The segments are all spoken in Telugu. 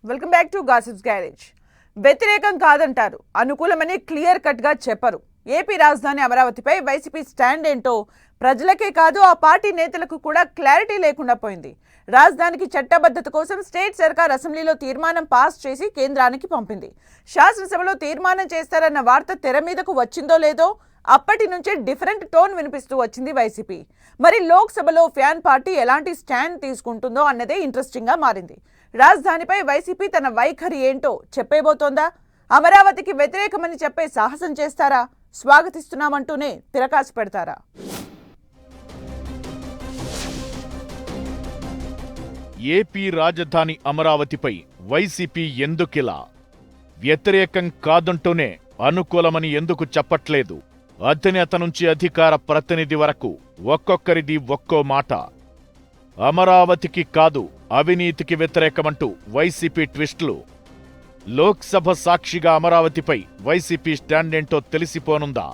Welcome back to gossips garage. వ్యతిరేకం కాదంటారు, అనుకూలమని క్లియర్ కట్ గా చెప్పరు. ఏపీ రాజధాని అమరావతిపై వైసీపీ స్టాండ్ ఏంటో ప్రజలకే కాదు ఆ పార్టీ నేతలకు కూడా క్లారిటీ లేకుండా పోయింది. రాజధానికి చట్టబద్ధత కోసం స్టేట్ సర్కార్ అసెంబ్లీలో తీర్మానం పాస్ చేసి కేంద్రానికి పంపింది. శాసనసభలో తీర్మానం చేస్తారన్న వార్త తెర మీదకు వచ్చిందో లేదో అప్పటి నుంచే డిఫరెంట్ టోన్ వినిపిస్తూ వచ్చింది వైసీపీ. మరి లోక్సభలో ఫ్యాన్ పార్టీ ఎలాంటి స్టాండ్ తీసుకుంటుందో అన్నదే ఇంట్రెస్టింగ్ గా మారింది. రాజధానిపై వైసీపీ తన వైఖరి ఏంటో చెప్పేబోతోందా? అమరావతికి వ్యతిరేకమని చెప్పే సాహసం చేస్తారా? స్వాగతిస్తున్నామంటూనే తిరకాసు పెడతారా? ఏపీ రాజధాని అమరావతిపై వైసీపీ ఎందుకిలా? వ్యతిరేకం కాదంటూనే అనుకూలమని ఎందుకు చెప్పట్లేదు? అధినేత నుంచి అధికార ప్రతినిధి వరకు ఒక్కొక్కరిది ఒక్కో మాట. అమరావతికి కాదు, అవినీతికి వ్యతిరేకమంటూ వైసీపీ ట్విస్టులు. లోక్సభ సాక్షిగా అమరావతిపై వైసీపీ స్టాండ్ ఏంటో తెలిసిపోనుందా?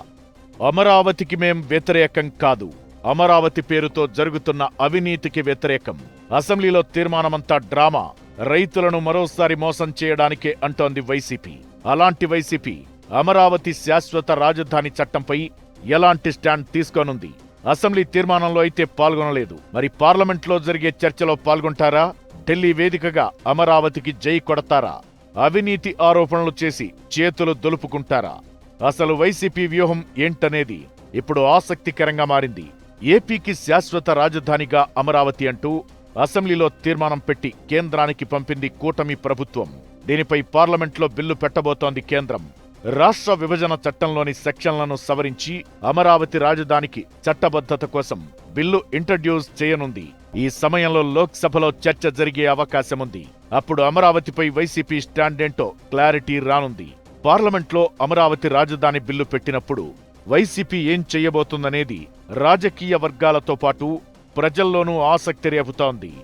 అమరావతికి మేం వ్యతిరేకం కాదు, అమరావతి పేరుతో జరుగుతున్న అవినీతికి వ్యతిరేకం. అసెంబ్లీలో తీర్మానమంతా డ్రామా, రైతులను మరోసారి మోసం చేయడానికే అంటోంది వైసీపీ. అలాంటి వైసీపీ అమరావతి శాశ్వత రాజధాని చట్టంపై ఎలాంటి స్టాండ్ తీసుకోనుంది? అసెంబ్లీ తీర్మానంలో అయితే పాల్గొనలేదు, మరి పార్లమెంట్లో జరిగే చర్చలో పాల్గొంటారా? ఢిల్లీ వేదికగా అమరావతికి జై కొడతారా? అవినీతి ఆరోపణలు చేసి చేతులు దులుపుకుంటారా? అసలు వైసీపీ వ్యూహం ఏంటనేది ఇప్పుడు ఆసక్తికరంగా మారింది. ఏపీకి శాశ్వత రాజధానిగా అమరావతి అంటూ అసెంబ్లీలో తీర్మానం పెట్టి కేంద్రానికి పంపింది కూటమి ప్రభుత్వం. దీనిపై పార్లమెంట్లో బిల్లు పెట్టబోతోంది కేంద్రం. రాష్ట్ర విభజన చట్టంలోని సెక్షన్లను సవరించి అమరావతి రాజధానికి చట్టబద్ధత కోసం బిల్లు ఇంట్రడ్యూస్ చేయనుంది. ఈ సమయంలో లోక్సభలో చర్చ జరిగే అవకాశముంది. అప్పుడు అమరావతిపై వైసీపీ స్టాండ్ ఏంటో క్లారిటీ రానుంది. పార్లమెంట్లో అమరావతి రాజధాని బిల్లు పెట్టినప్పుడు వైసీపీ ఏం చేయబోతుందనేది రాజకీయ వర్గాలతో పాటు ప్రజల్లోనూ ఆసక్తి రేపుతోంది.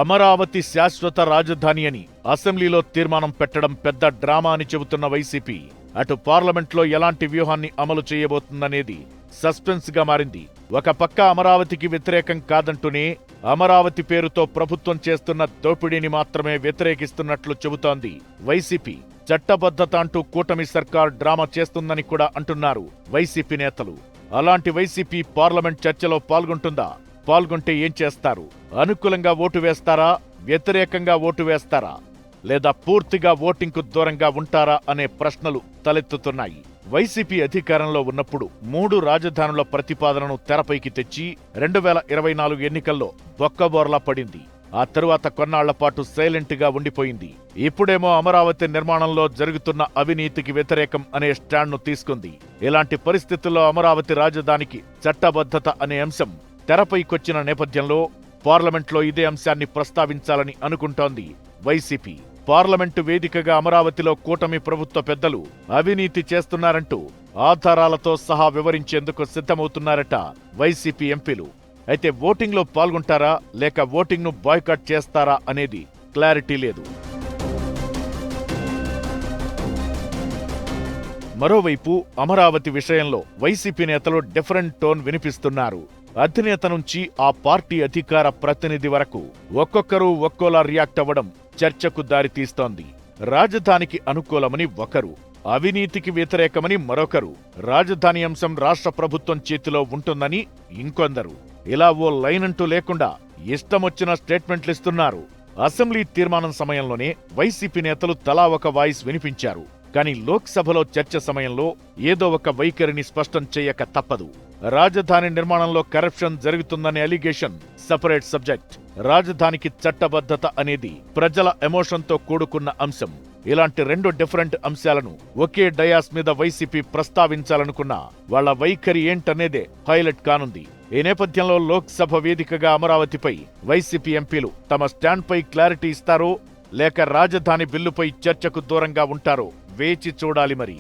అమరావతి శాశ్వత రాజధాని అని అసెంబ్లీలో తీర్మానం పెట్టడం పెద్ద డ్రామా అని చెబుతున్న వైసీపీ అటు పార్లమెంట్లో ఎలాంటి వ్యూహాన్ని అమలు చేయబోతుందనేది సస్పెన్స్ గా మారింది. ఒక పక్క అమరావతికి వ్యతిరేకం కాదంటూనే అమరావతి పేరుతో ప్రభుత్వం చేస్తున్న దోపిడీని మాత్రమే వ్యతిరేకిస్తున్నట్లు చెబుతోంది వైసీపీ. చట్టబద్ధత అంటూ కూటమి సర్కార్ డ్రామా చేస్తుందని కూడా అంటున్నారు వైసీపీ నేతలు. అలాంటి వైసీపీ పార్లమెంట్ చర్చలో పాల్గొంటుందా? పాల్గొంటే ఏం చేస్తారు? అనుకూలంగా ఓటు వేస్తారా? వ్యతిరేకంగా ఓటు వేస్తారా? లేదా పూర్తిగా ఓటింగ్కు దూరంగా ఉంటారా అనే ప్రశ్నలు తలెత్తుతున్నాయి. వైసీపీ అధికారంలో ఉన్నప్పుడు 3 రాజధానుల ప్రతిపాదనను తెరపైకి తెచ్చి 2024 ఎన్నికల్లో బొక్కబోర్లా పడింది. ఆ తరువాత కొన్నాళ్లపాటు సైలెంట్ గా ఉండిపోయింది. ఇప్పుడేమో అమరావతి నిర్మాణంలో జరుగుతున్న అవినీతికి వ్యతిరేకం అనే స్టాండ్ను తీసుకుంది. ఇలాంటి పరిస్థితుల్లో అమరావతి రాజధానికి చట్టబద్ధత అనే అంశం తెరపైకొచ్చిన నేపథ్యంలో పార్లమెంట్లో ఇదే అంశాన్ని ప్రస్తావించాలని అనుకుంటోంది వైసీపీ. పార్లమెంటు వేదికగా అమరావతిలో కూటమి ప్రభుత్వ పెద్దలు అవినీతి చేస్తున్నారంటూ ఆధారాలతో సహా వివరించేందుకు సిద్ధమవుతున్నారట వైసీపీ ఎంపీలు. అయితే ఓటింగ్లో పాల్గొంటారా లేక ఓటింగ్ను బాయ్కాట్ చేస్తారా అనేది క్లారిటీ లేదు. మరోవైపు అమరావతి విషయంలో వైసీపీ నేతలు డిఫరెంట్ టోన్ వినిపిస్తున్నారు. అధినేత నుంచి ఆ పార్టీ అధికార ప్రతినిధి వరకు ఒక్కొక్కరు ఒక్కోలా రియాక్ట్ అవ్వడం చర్చకు దారితీస్తోంది. రాజధానికి అనుకూలమని ఒకరు, అవినీతికి వ్యతిరేకమని మరొకరు, రాజధాని అంశం రాష్ట్ర ప్రభుత్వం చేతిలో ఉంటుందని ఇంకొందరు. ఇలా ఓ లైన్ అంటూ లేకుండా ఇష్టమొచ్చిన స్టేట్మెంట్లిస్తున్నారు. అసెంబ్లీ తీర్మానం సమయంలోనే వైసీపీ నేతలు తలా ఒక వాయిస్ వినిపించారు. కానీ లోక్సభలో చర్చ సమయంలో ఏదో ఒక వైఖరిని స్పష్టం చేయక తప్పదు. రాజధాని నిర్మాణంలో కరప్షన్ జరుగుతుందనే అలిగేషన్ సపరేట్ సబ్జెక్ట్. రాజధానికి చట్టబద్ధత అనేది ప్రజల ఎమోషన్తో కూడుకున్న అంశం. ఇలాంటి 2 డిఫరెంట్ అంశాలను ఒకే డయాస్ మీద వైసీపీ ప్రస్తావించాలనుకున్నా వాళ్ల వైఖరి ఏంటనేదే హైలైట్ కానుంది. ఈ నేపథ్యంలో లోక్సభ వేదికగా అమరావతిపై వైసీపీ ఎంపీలు తమ స్టాండ్పై క్లారిటీ ఇస్తారో లేక రాజధాని బిల్లుపై చర్చకు దూరంగా ఉంటారో వేచి చూడాలి మరి.